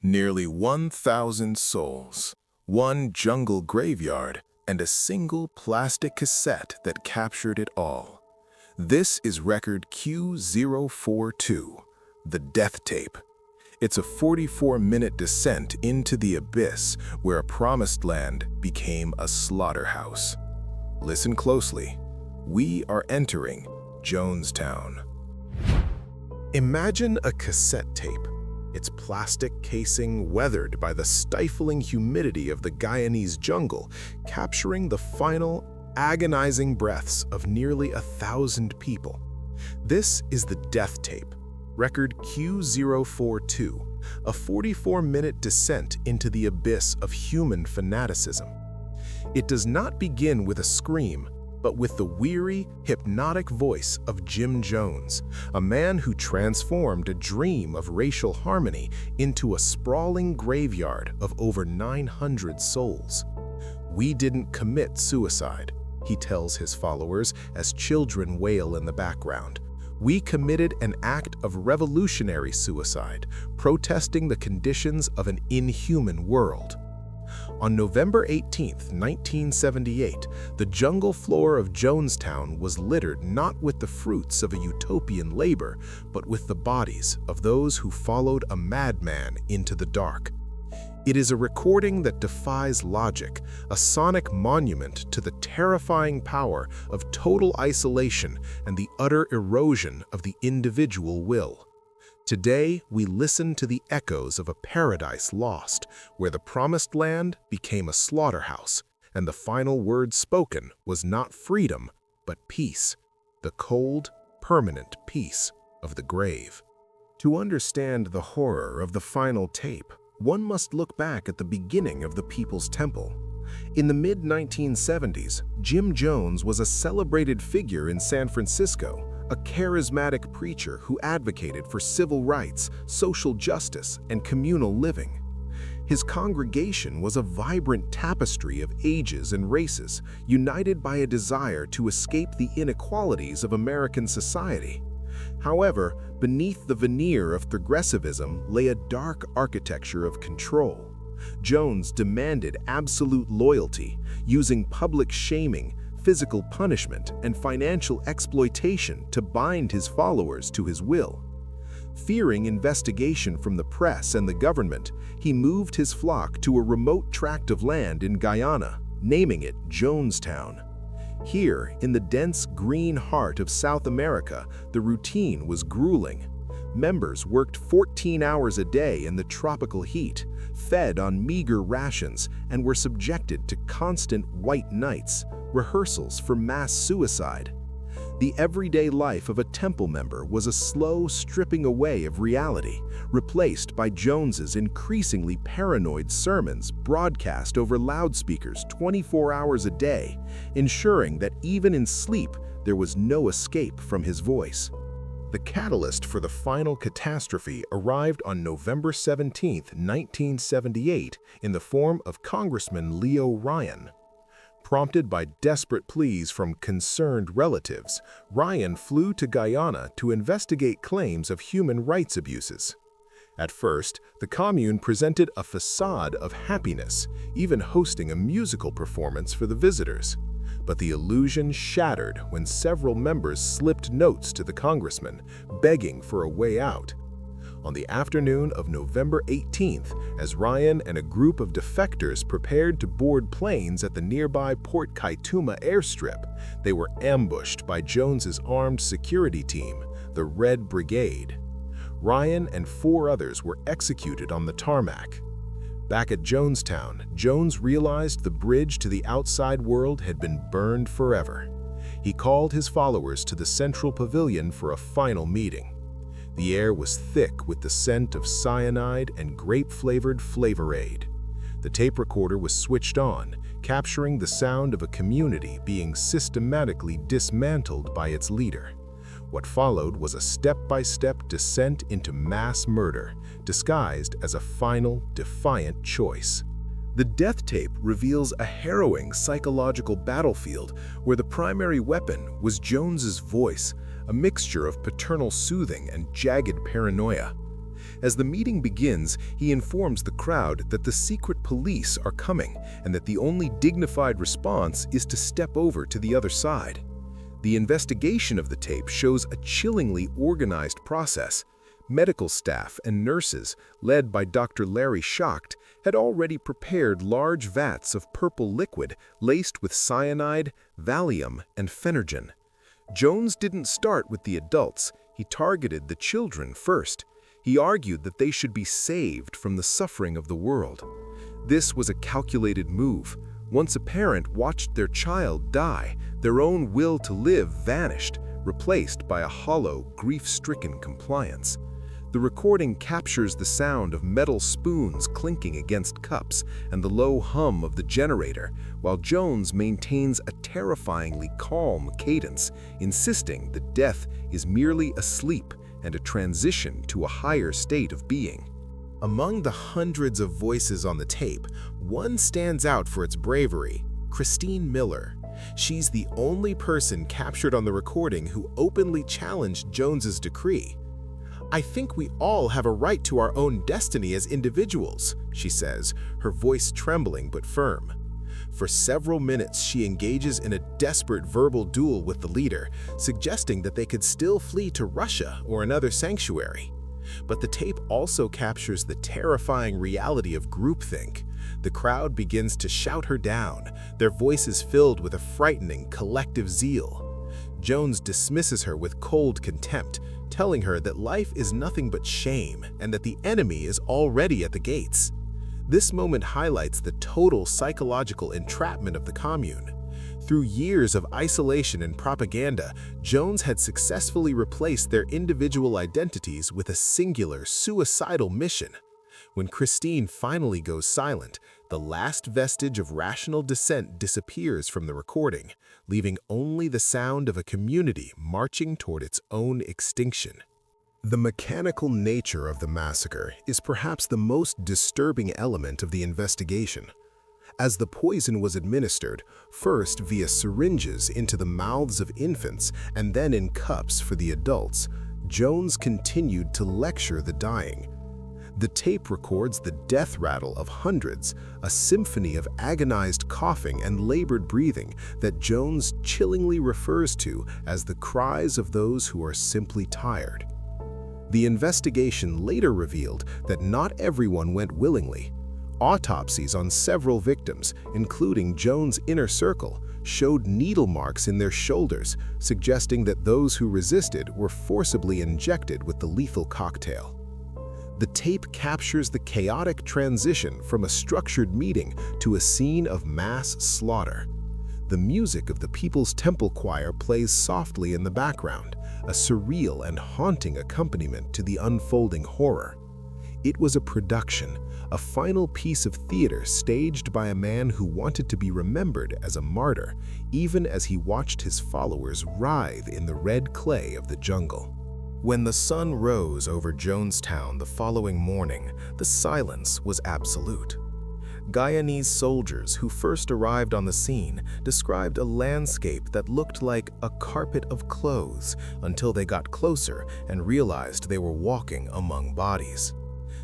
Nearly 1,000 souls, one jungle graveyard, and a single plastic cassette that captured it all. This is record Q042, the death tape. It's a 44-minute descent into the abyss where a promised land became a slaughterhouse. Listen closely. We are entering Jonestown. Imagine a cassette tape, its plastic casing weathered by the stifling humidity of the Guyanese jungle, capturing the final, agonizing breaths of nearly 1,000 people. This is the death tape, record Q042, a 44-minute descent into the abyss of human fanaticism. It does not begin with a scream, but with the weary, hypnotic voice of Jim Jones, a man who transformed a dream of racial harmony into a sprawling graveyard of over 900 souls. "We didn't commit suicide," he tells his followers as children wail in the background. "We committed an act of revolutionary suicide, protesting the conditions of an inhuman world." On November 18, 1978, the jungle floor of Jonestown was littered not with the fruits of a utopian labor, but with the bodies of those who followed a madman into the dark. It is a recording that defies logic, a sonic monument to the terrifying power of total isolation and the utter erosion of the individual will. Today, we listen to the echoes of a paradise lost, where the promised land became a slaughterhouse, and the final word spoken was not freedom, but peace, the cold, permanent peace of the grave. To understand the horror of the final tape, one must look back at the beginning of the People's Temple. In the mid-1970s, Jim Jones was a celebrated figure in San Francisco, a charismatic preacher who advocated for civil rights, social justice, and communal living. His congregation was a vibrant tapestry of ages and races, united by a desire to escape the inequalities of American society. However, beneath the veneer of progressivism lay a dark architecture of control. Jones demanded absolute loyalty, using public shaming, physical punishment, and financial exploitation to bind his followers to his will. Fearing investigation from the press and the government, he moved his flock to a remote tract of land in Guyana, naming it Jonestown. Here, in the dense green heart of South America, the routine was grueling. Members worked 14 hours a day in the tropical heat, fed on meager rations, and were subjected to constant white nights, rehearsals for mass suicide. The everyday life of a temple member was a slow stripping away of reality, replaced by Jones's increasingly paranoid sermons broadcast over loudspeakers 24 hours a day, ensuring that even in sleep there was no escape from his voice. The catalyst for the final catastrophe arrived on November 17, 1978, in the form of Congressman Leo Ryan. Prompted by desperate pleas from concerned relatives, Ryan flew to Guyana to investigate claims of human rights abuses. At first, the commune presented a facade of happiness, even hosting a musical performance for the visitors. But the illusion shattered when several members slipped notes to the congressman, begging for a way out. On the afternoon of November 18th, as Ryan and a group of defectors prepared to board planes at the nearby Port Kaituma airstrip, they were ambushed by Jones's armed security team, the Red Brigade. Ryan and 4 others were executed on the tarmac. Back at Jonestown, Jones realized the bridge to the outside world had been burned forever. He called his followers to the central pavilion for a final meeting. The air was thick with the scent of cyanide and grape-flavored Flavor-Aid. The tape recorder was switched on, capturing the sound of a community being systematically dismantled by its leader. What followed was a step-by-step descent into mass murder, disguised as a final, defiant choice. The death tape reveals a harrowing psychological battlefield where the primary weapon was Jones's voice, a mixture of paternal soothing and jagged paranoia. As the meeting begins, he informs the crowd that the secret police are coming and that the only dignified response is to step over to the other side. The investigation of the tape shows a chillingly organized process. Medical staff and nurses, led by Dr. Larry Schacht, had already prepared large vats of purple liquid laced with cyanide, Valium, and Phenergen. Jones didn't start with the adults. He targeted the children first. He argued that they should be saved from the suffering of the world. This was a calculated move. Once a parent watched their child die, their own will to live vanished, replaced by a hollow, grief-stricken compliance. The recording captures the sound of metal spoons clinking against cups and the low hum of the generator, while Jones maintains a terrifyingly calm cadence, insisting that death is merely a sleep and a transition to a higher state of being. Among the hundreds of voices on the tape, one stands out for its bravery: Christine Miller. She's the only person captured on the recording who openly challenged Jones's decree. "I think we all have a right to our own destiny as individuals," she says, her voice trembling but firm. For several minutes, she engages in a desperate verbal duel with the leader, suggesting that they could still flee to Russia or another sanctuary. But the tape also captures the terrifying reality of groupthink. The crowd begins to shout her down, their voices filled with a frightening collective zeal. Jones dismisses her with cold contempt, telling her that life is nothing but shame and that the enemy is already at the gates. This moment highlights the total psychological entrapment of the commune. Through years of isolation and propaganda, Jones had successfully replaced their individual identities with a singular, suicidal mission. When Christine finally goes silent, the last vestige of rational dissent disappears from the recording, leaving only the sound of a community marching toward its own extinction. The mechanical nature of the massacre is perhaps the most disturbing element of the investigation. As the poison was administered, first via syringes into the mouths of infants and then in cups for the adults, Jones continued to lecture the dying. The tape records the death rattle of hundreds, a symphony of agonized coughing and labored breathing that Jones chillingly refers to as the cries of those who are simply tired. The investigation later revealed that not everyone went willingly. Autopsies on several victims, including Jones' inner circle, showed needle marks in their shoulders, suggesting that those who resisted were forcibly injected with the lethal cocktail. The tape captures the chaotic transition from a structured meeting to a scene of mass slaughter. The music of the People's Temple Choir plays softly in the background, a surreal and haunting accompaniment to the unfolding horror. It was a production, a final piece of theater staged by a man who wanted to be remembered as a martyr, even as he watched his followers writhe in the red clay of the jungle. When the sun rose over Jonestown the following morning, the silence was absolute. Guyanese soldiers who first arrived on the scene described a landscape that looked like a carpet of clothes until they got closer and realized they were walking among bodies.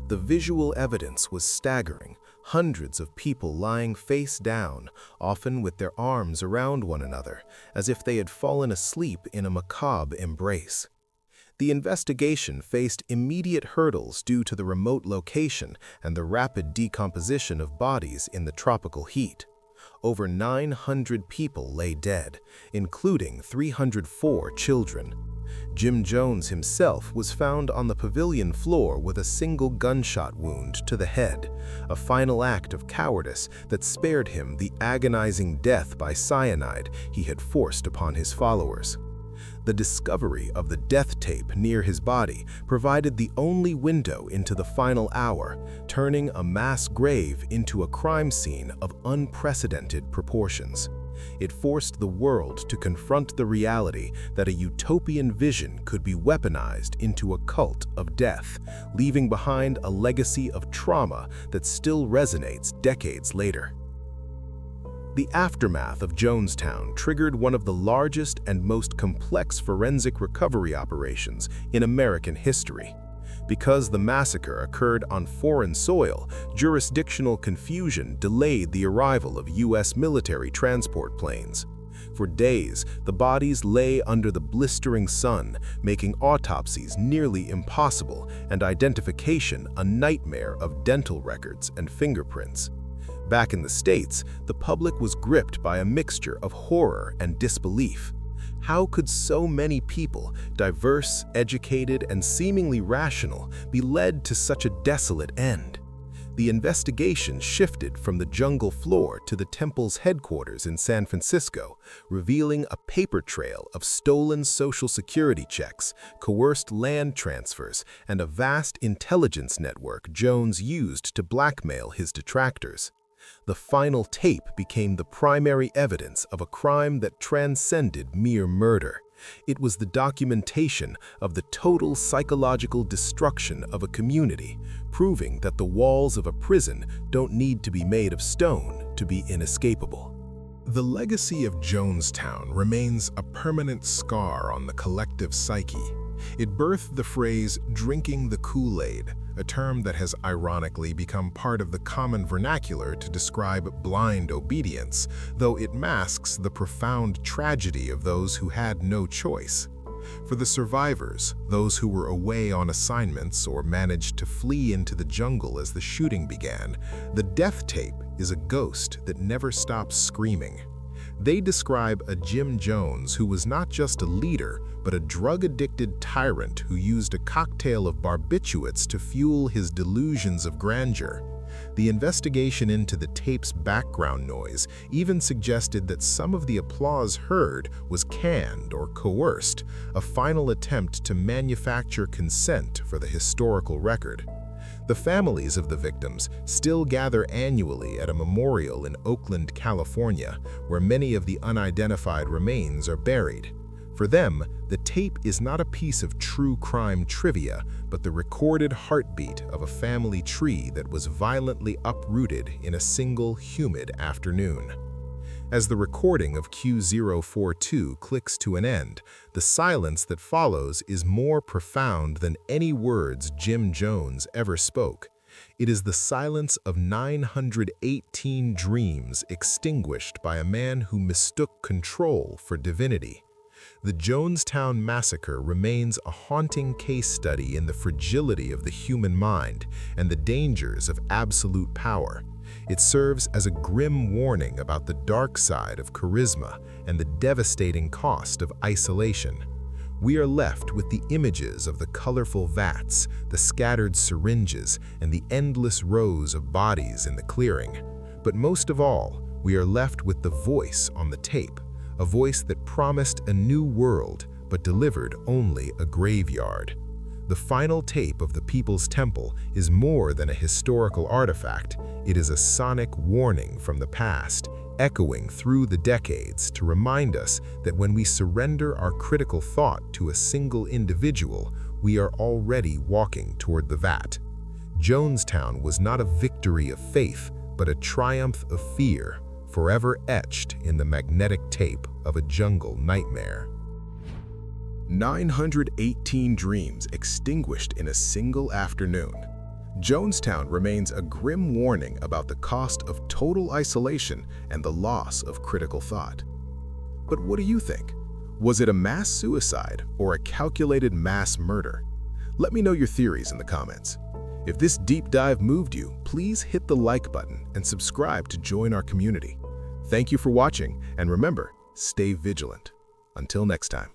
The visual evidence was staggering, hundreds of people lying face down, often with their arms around one another, as if they had fallen asleep in a macabre embrace. The investigation faced immediate hurdles due to the remote location and the rapid decomposition of bodies in the tropical heat. Over 900 people lay dead, including 304 children. Jim Jones himself was found on the pavilion floor with a single gunshot wound to the head, a final act of cowardice that spared him the agonizing death by cyanide he had forced upon his followers. The discovery of the death tape near his body provided the only window into the final hour, turning a mass grave into a crime scene of unprecedented proportions. It forced the world to confront the reality that a utopian vision could be weaponized into a cult of death, leaving behind a legacy of trauma that still resonates decades later. The aftermath of Jonestown triggered one of the largest and most complex forensic recovery operations in American history. Because the massacre occurred on foreign soil, jurisdictional confusion delayed the arrival of U.S. military transport planes. For days, the bodies lay under the blistering sun, making autopsies nearly impossible and identification a nightmare of dental records and fingerprints. Back in the States, the public was gripped by a mixture of horror and disbelief. How could so many people, diverse, educated, and seemingly rational, be led to such a desolate end? The investigation shifted from the jungle floor to the temple's headquarters in San Francisco, revealing a paper trail of stolen Social Security checks, coerced land transfers, and a vast intelligence network Jones used to blackmail his detractors. The final tape became the primary evidence of a crime that transcended mere murder. It was the documentation of the total psychological destruction of a community, proving that the walls of a prison don't need to be made of stone to be inescapable. The legacy of Jonestown remains a permanent scar on the collective psyche. It birthed the phrase, "drinking the Kool-Aid," a term that has ironically become part of the common vernacular to describe blind obedience, though it masks the profound tragedy of those who had no choice. For the survivors, those who were away on assignments or managed to flee into the jungle as the shooting began, the death tape is a ghost that never stops screaming. They describe a Jim Jones who was not just a leader, but a drug-addicted tyrant who used a cocktail of barbiturates to fuel his delusions of grandeur. The investigation into the tape's background noise even suggested that some of the applause heard was canned or coerced, a final attempt to manufacture consent for the historical record. The families of the victims still gather annually at a memorial in Oakland, California, where many of the unidentified remains are buried. For them, the tape is not a piece of true crime trivia, but the recorded heartbeat of a family tree that was violently uprooted in a single humid afternoon. As the recording of Q042 clicks to an end, the silence that follows is more profound than any words Jim Jones ever spoke. It is the silence of 918 dreams extinguished by a man who mistook control for divinity. The Jonestown Massacre remains a haunting case study in the fragility of the human mind and the dangers of absolute power. It serves as a grim warning about the dark side of charisma and the devastating cost of isolation. We are left with the images of the colorful vats, the scattered syringes, and the endless rows of bodies in the clearing. But most of all, we are left with the voice on the tape, a voice that promised a new world but delivered only a graveyard. The final tape of the People's Temple is more than a historical artifact. It is a sonic warning from the past, echoing through the decades to remind us that when we surrender our critical thought to a single individual, we are already walking toward the vat. Jonestown was not a victory of faith, but a triumph of fear, forever etched in the magnetic tape of a jungle nightmare. 918 dreams extinguished in a single afternoon. Jonestown remains a grim warning about the cost of total isolation and the loss of critical thought. But what do you think? Was it a mass suicide or a calculated mass murder? Let me know your theories in the comments. If this deep dive moved you, please hit the like button and subscribe to join our community. Thank you for watching, and remember, stay vigilant. Until next time.